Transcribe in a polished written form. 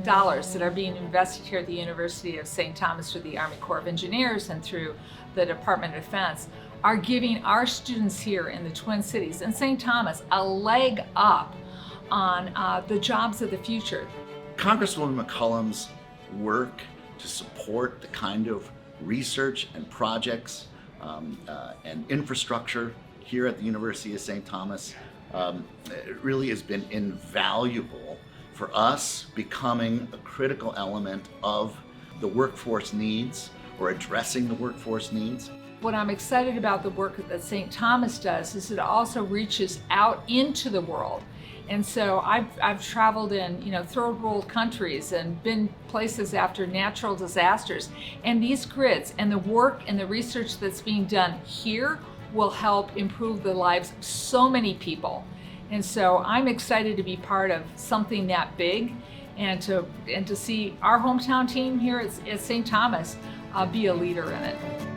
dollars that are being invested here at the University of St. Thomas through the Army Corps of Engineers and through the Department of Defense are giving our students here in the Twin Cities and St. Thomas a leg up on the jobs of the future. Congresswoman McCollum's work to support the kind of research and projects and infrastructure here at the University of St. Thomas it really has been invaluable for us becoming a critical element of the workforce needs or addressing the workforce needs. What I'm excited about the work that St. Thomas does is it also reaches out into the world. And so I've traveled in third world countries and been places after natural disasters. And these grids and the work and the research that's being done here will help improve the lives of so many people. And so I'm excited to be part of something that big and to see our hometown team here at St. Thomas be a leader in it.